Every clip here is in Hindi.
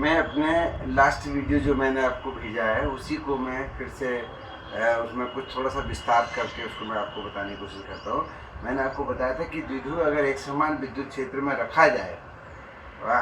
मैं अपने लास्ट वीडियो जो मैंने आपको भेजा है उसी को मैं फिर से उसमें कुछ थोड़ा सा विस्तार करके उसको मैं आपको बताने की कोशिश करता हूँ। मैंने आपको बताया था कि द्विध्रुव अगर एक समान विद्युत क्षेत्र में रखा जाए,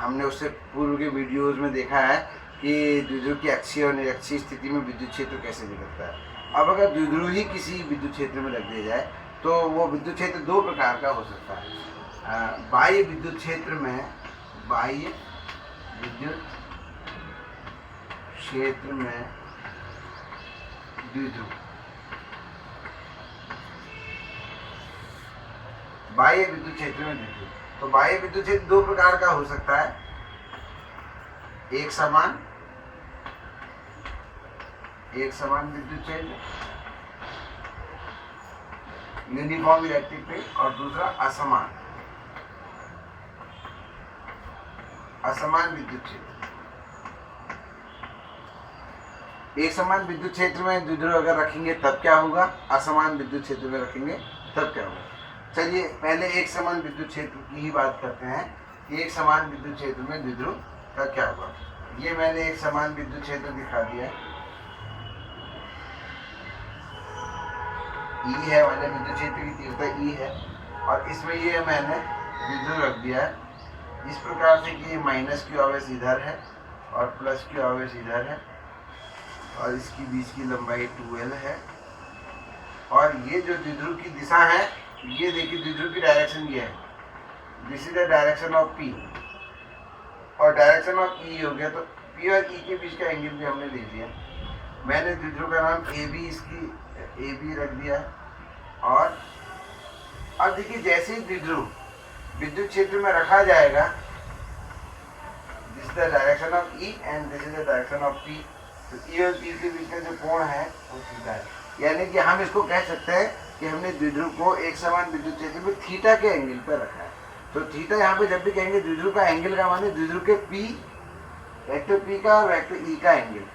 हमने उससे पूर्व के वीडियोस में देखा है कि द्विध्रुव की अक्षीय और निरक्षीय स्थिति में विद्युत क्षेत्र कैसे निकलता है। अब अगर द्विध्रुव ही किसी विद्युत क्षेत्र में रख दिया जाए तो वो विद्युत क्षेत्र दो प्रकार का हो सकता है। बाह्य विद्युत क्षेत्र में, बाह्य विद्युत क्षेत्र में द्विध्रुव, बाह्य विद्युत क्षेत्र में द्विध्रुव। तो बाह्य विद्युत क्षेत्र दो प्रकार का हो सकता है, एक समान विद्युत क्षेत्र यूनिफॉर्म इलेक्ट्रिक फील्ड, और दूसरा असमान विद्युत क्षेत्र। एक समान विद्युत क्षेत्र में द्विध्रुव अगर रखेंगे तब क्या होगा, असमान विद्युत क्षेत्र में रखेंगे तब क्या होगा। चलिए पहले एक समान विद्युत क्षेत्र की ही बात करते हैं कि एक समान विद्युत क्षेत्र में द्विध्रुव का क्या होगा। ये मैंने एक समान विद्युत क्षेत्र दिखा दिया, ई है वाले विद्युत क्षेत्र की तीव्रता ई है, और इसमें ये मैंने द्विध्रुव रख दिया है इस प्रकार से कि माइनस क्यू आवेश इधर है और प्लस क्यू आवेश इधर है, और इसकी बीच की लंबाई 2l है। और ये जो द्विध्रुव की दिशा है, ये देखिए द्विध्रुव की डायरेक्शन ये है, this is the direction of P, और डायरेक्शन ऑफ E हो गया, तो P और E के बीच का एंगल भी हमने ले लिया। मैंने द्विध्रुव का नाम AB रख दिया है। और अब देखिए जैसे ही द्विध्रुव विद्युत क्षेत्र में रखा जाएगा, this is the direction of E and this is the direction of P, तो E और P के बीच का जो कोण है वो थीटा है। यानी कि हम इसको कह सकते हैं कि हमने द्विध्रुव को एक समान विद्युत क्षेत्र में थीटा के एंगल पर रखा है। तो थीटा यहाँ पे जब भी कहेंगे द्विध्रुव का एंगल का माने द्विध्रुव के वेक्टर P का और वेक्टर E का एंगल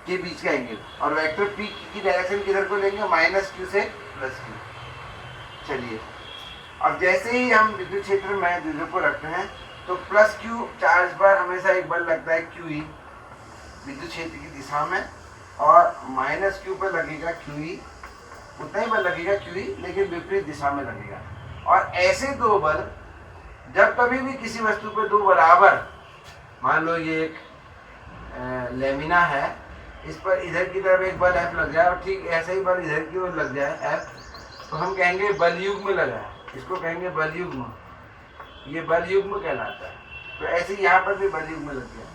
के बीच का एंगल, और वेक्टर P की डायरेक्शन किधर को लेंगे, माइनस क्यू से प्लस क्यू। चलिए अब जैसे ही हम विद्युत क्षेत्र में द्विध्रुव को रखते हैं तो प्लस क्यू चार्ज पर हमेशा एक बल लगता है QE विद्युत क्षेत्र की दिशा में, और माइनस क्यू पर लगेगा QE, उतना ही बल लगेगा QE लेकिन विपरीत दिशा में लगेगा। और ऐसे दो बल जब कभी भी किसी वस्तु पर दो बराबर, मान लो ये एक लेमिना है, इस पर इधर की तरफ एक बल F लग जाए और ठीक ऐसे ही बल इधर की ओर लग जाए F, तो हम कहेंगे बल युग्म लगा है, इसको कहेंगे बल युग्म, ये बल युग्म कहलाता है। तो ऐसे ही यहाँ पर भी बल युग्म लग गया।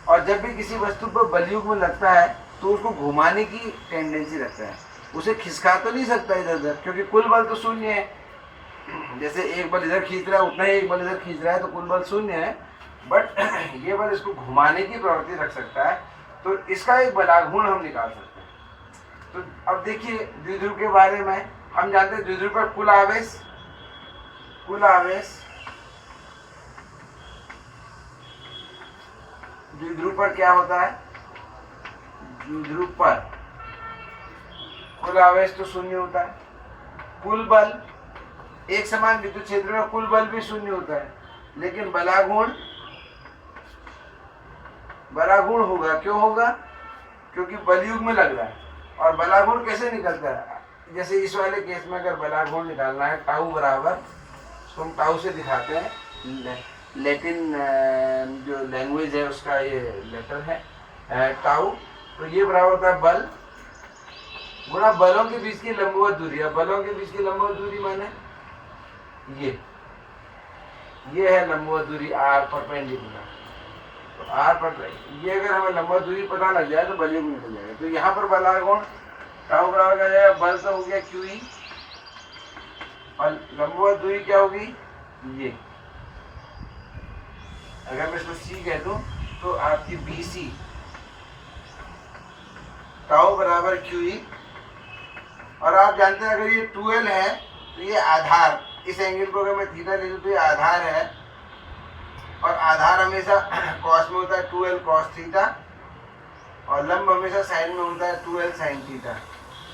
और जब भी किसी वस्तु पर बल युग्म लगता है तो उसको घुमाने की टेंडेंसी रखता है, उसे खिसका तो नहीं सकता इधर उधर, क्योंकि कुल बल तो शून्य है। जैसे एक बल इधर खींच रहा है उतना ही एक बल इधर खींच रहा है, तो कुल बल शून्य है, बट ये बल इसको घुमाने की प्रवृत्ति रख सकता है, तो इसका एक बलागुण हम निकाल सकते हैं। तो अब देखिए द्विध्रुव के बारे में हम जानते हैं, द्विध्रुव पर कुल आवेश द्विध्रुव पर क्या होता है, द्विध्रुव पर कुल आवेश तो शून्य होता है, कुल बल एक समान विद्युत क्षेत्र में कुल बल भी शून्य होता है, लेकिन बलागुण होगा। क्यों होगा, क्योंकि बलयुग में लग रहा है। और बलागुण कैसे निकलता है, जैसे इस वाले केस में अगर बलागुण निकालना है टाउ बराबर, तो हम टाउ से दिखाते हैं, लैटिन जो लैंग्वेज है उसका ये लेटर है टाउ, तो ये बराबर होता है बल गुणा बलों के बीच की लंबवत दूरी। अब बलों के बीच की लंबवत दूरी माने ये है लंबवत दूरी R परपेंडिकुलर, तो R पर ये अगर हमें लंबवत दूरी पता लग जाए तो बल युग्म निकल जाएगा। तो यहाँ पर बलागुण टाउ बराबर क्या जाएगा, बल तो हो गया QE, और लंबवत दूरी क्या होगी ये, अगर मैं इसको C कह दूं तो आपकी BC, टाउ बराबर QE, और आप जानते हैं अगर ये 2l है तो ये आधार, इस एंगल को अगर मैं थीटा ले लूं तो ये आधार है, और आधार हमेशा कॉस में होता है 2l cos थीटा, और लंब हमेशा साइन में होता है 2l sin थीटा।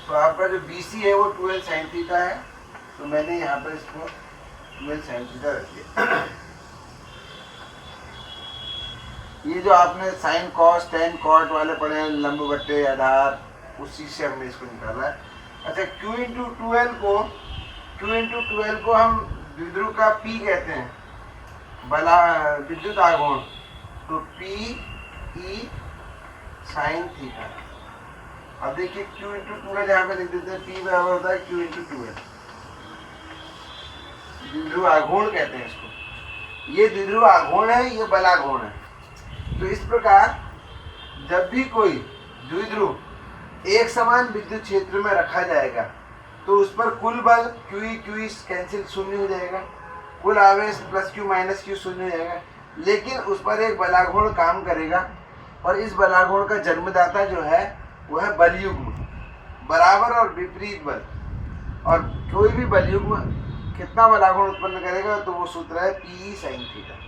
तो आपका जो BC है वो 2l sin थीटा है, तो मैंने यहाँ पर इसको 2l sin थीटा रख दिया। ये जो आपने साइन कॉस टेन कॉट वाले पढ़े हैं, लंबवट्टे आधार, उसी से हमने इसको निकाला है। अच्छा, Q इंटू ट्वेल्व को हम द्विध्रुव का P कहते हैं, बला विद्युत आघूर्ण, तो P E साइन थीटा। अब देखिए Q इंटू ट्वेल्व यहाँ पे लिख देते हैं, P बराबर होता है Q इंटू ट्वेल्व, द्विध्रुव आघूर्ण कहते हैं इसको। ये द्विध्रुव आघूर्ण है, ये बलाघूर्ण है। तो इस प्रकार जब भी कोई द्विध्रुव एक समान विद्युत क्षेत्र में रखा जाएगा तो उस पर कुल बल QE कैंसिल शून्य हो जाएगा, कुल आवेश प्लस Q माइनस Q शून्य हो जाएगा, लेकिन उस पर एक बलाघूर्ण काम करेगा और इस बलाघूर्ण का जन्मदाता जो है वो है बलयुग्म, बराबर और विपरीत बल। और कोई भी बलयुग्म कितना बलाघूर्ण उत्पन्न करेगा तो वो सूत्र है PE साइन थीटा।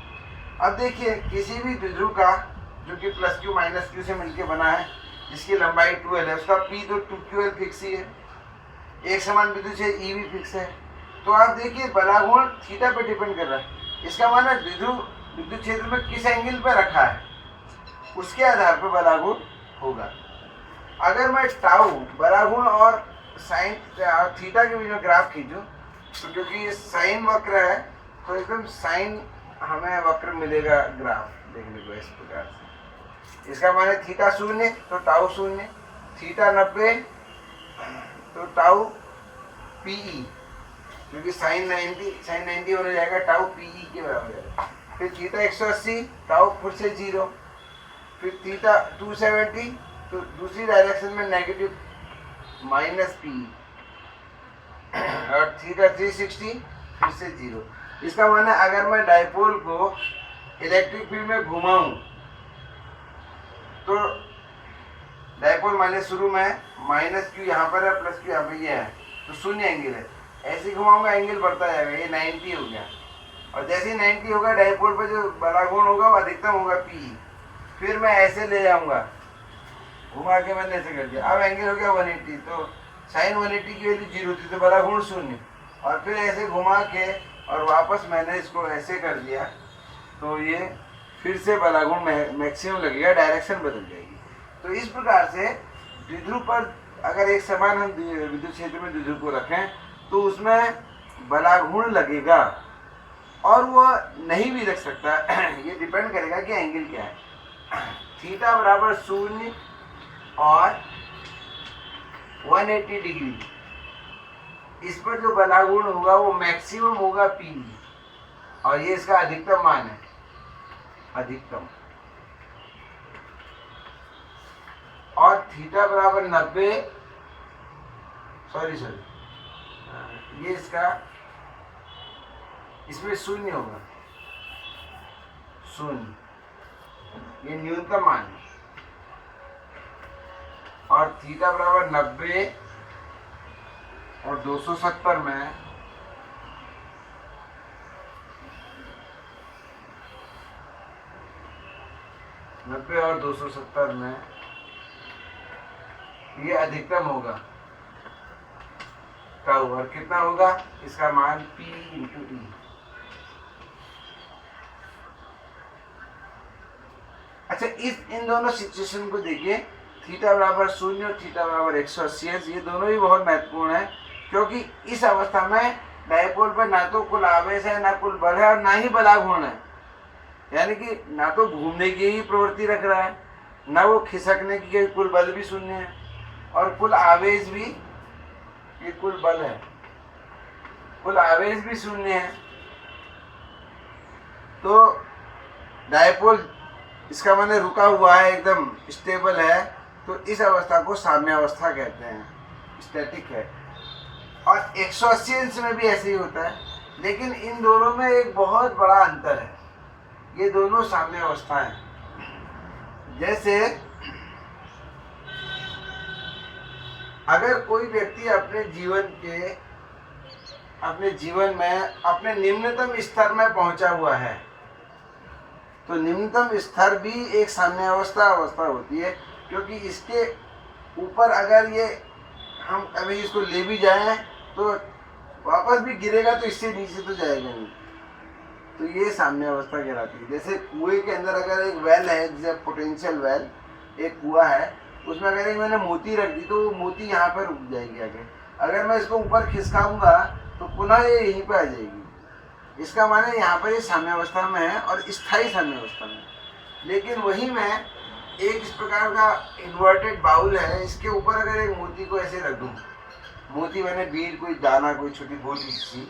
अब देखिए किसी भी द्विध्रुव का जो कि प्लस Q माइनस Q से मिलकर बना है, जिसकी लंबाई 12 है, उसका P तो 2QL फिक्स ही है, एक समान विद्युत है, E भी फिक्स है। तो आप देखिए बलाघूर्ण थीटा पे डिपेंड कर रहा है। इसका माना द्विध्रुव विद्युत क्षेत्र में किस एंगल पर रखा है उसके आधार पर बलाघूर्ण होगा। अगर मैं टाउ बलाघूर्ण और साइन थीटा के बीच में ग्राफ खींचूं तो क्योंकि ये साइन वक्र है तो एकदम साइन हमें वक्र मिलेगा ग्राफ देखने को इस प्रकार से। इसका माने थीटा शून्य तो टाउ शून्य, थीटा 90 तो टाउ PE, क्योंकि साइन 90 होने जाएगा, टाउ PE के बराबर जाएगा। फिर थीटा 180, टाउ फिर से 0, फिर थीटा 270 तो दूसरी डायरेक्शन में नेगेटिव माइनस PE, और थीटा 360 फिर से 0। इसका माने अगर मैं डायपोल को इलेक्ट्रिक फील्ड में घुमाऊं तो डायपोल माने शुरू में माइनस Q यहाँ पर है, प्लस Q यहाँ पे ये है, तो शून्य एंगल है। ऐसे घुमाऊंगा एंगल बढ़ता जाएगा, ये 90 हो गया, और जैसे ही 90 होगा डायपोल पर जो बलाघूर्ण होगा वो अधिकतम होगा PE। फिर मैं ऐसे ले जाऊंगा, घुमा के मैंने ऐसे कर दिया, अब एंगल हो गया 180, तो साइन 180 की वैल्यू 0 थी तो बलाघूर्ण शून्य, और फिर ऐसे घुमा के और वापस मैंने इसको ऐसे कर दिया तो ये फिर से बलाघूर्ण मैक्सिमम लगेगा, डायरेक्शन बदल जाएगी। तो इस प्रकार से द्विध्रुव पर अगर एक समान हम विद्युत क्षेत्र में द्विध्रुव को रखें तो उसमें बलाघूर्ण लगेगा, और वो नहीं भी रख सकता ये डिपेंड करेगा कि एंगल क्या है। थीटा बराबर 0 और 180 डिग्री, इस पर जो बलाघूर्ण होगा वो मैक्सिमम होगा PE, और ये इसका अधिकतम मान है, अधिकतम। और थीटा बराबर 90, सॉरी ये इसका, इसमें शून्य होगा, शून्य, ये न्यूनतम मान है। और थीटा बराबर 90 और 270 में 90 और 270 में ये अधिकतम होगा टाउ, और कितना होगा इसका मान P इंटू E। अच्छा, इन दोनों सिचुएशन को देखिए, थीटा बराबर 0 और थीटा बराबर 180 है, ये दोनों ही बहुत महत्वपूर्ण है, क्योंकि इस अवस्था में डायपोल पर ना तो कुल आवेश है, ना कुल बल है, और ना ही बलाघूर्ण है, यानी कि ना तो घूमने की ही प्रवृत्ति रख रहा है, ना वो खिसकने की, कुल बल भी शून्य है, और कुल आवेश भी, ये कुल बल है, कुल आवेश भी शून्य है। तो डायपोल इसका माने रुका हुआ है, एकदम स्टेबल है, तो इस अवस्था को साम्यावस्था कहते हैं, स्टैटिक है। और 180 अंश में भी ऐसे ही होता है, लेकिन इन दोनों में एक बहुत बड़ा अंतर है, ये दोनों साम्यावस्था हैं। जैसे अगर कोई व्यक्ति अपने जीवन में अपने निम्नतम स्तर में पहुंचा हुआ है तो निम्नतम स्तर भी एक साम्यावस्था अवस्था होती है, क्योंकि इसके ऊपर अगर ये हम कभी इसको ले भी जाएं तो वापस भी गिरेगा तो इससे नीचे तो जाएगा नहीं। तो ये साम्य अवस्था कहलाती है। जैसे कुएं के अंदर अगर एक वेल है, जैसे पोटेंशियल वेल, एक कुआं है, उसमें अगर एक मैंने मोती रख दी तो वो मोती यहाँ पर रुक जाएगी आगे। अगर मैं इसको ऊपर खिसकाऊंगा तो पुनः ये यहीं पर आ जाएगी। इसका माने यहाँ पर ये साम्यावस्था में है और स्थायी साम्यावस्था में। लेकिन वही मैं एक इस प्रकार का इन्वर्टेड बाउल है, इसके ऊपर अगर एक मोती को ऐसे रख दूँ, मोती मैंने बीज, कोई दाना, कोई छोटी गोली सी,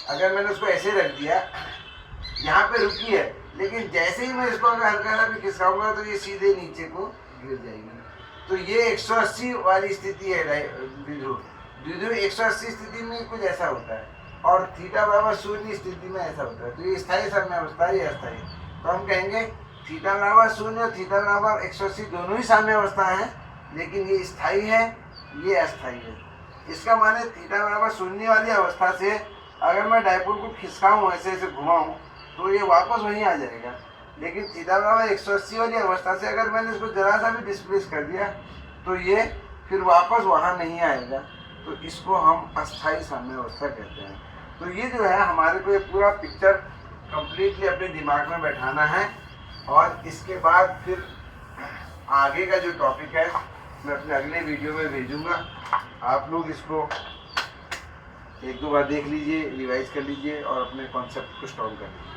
अगर मैंने उसको ऐसे रख दिया, यहाँ पे रुकी है, लेकिन जैसे ही मैं इसको अगर हल्का सा भी खिसकाऊंगा तो ये सीधे नीचे को गिर जाएगी। तो ये 180 वाली स्थिति है द्विध्रुव 180 स्थिति में कुछ ऐसा होता है, और थीटा बराबर 0 स्थिति में ऐसा होता है। तो ये स्थायी साम्यावस्था है, ये अस्थायी। तो हम कहेंगे थीटा बराबर 0 और थीटा बराबर 180 दोनों ही साम्यावस्था है, लेकिन ये स्थायी है, ये अस्थायी है। इसका माने थीटा बराबर 0 वाली अवस्था से अगर मैं डायपोल को खिसकाऊँ, ऐसे ऐसे घुमाऊँ, तो ये वापस वहीं आ जाएगा। लेकिन थीटा बराबर 180 वाली अवस्था से अगर मैंने इसको जरा सा भी डिस्प्लेस कर दिया तो ये फिर वापस वहाँ नहीं आएगा। तो इसको हम अस्थायी साम्यावस्था कहते हैं। तो ये जो है, हमारे को ये पूरा पिक्चर कंप्लीटली अपने दिमाग में बैठाना है, और इसके बाद फिर आगे का जो टॉपिक है मैं अपने अगले वीडियो में भेजूँगा। आप लोग इसको 1-2 बार देख लीजिए, रिवाइज कर लीजिए और अपने कॉन्सेप्ट को स्ट्रॉन्ग कर लीजिए।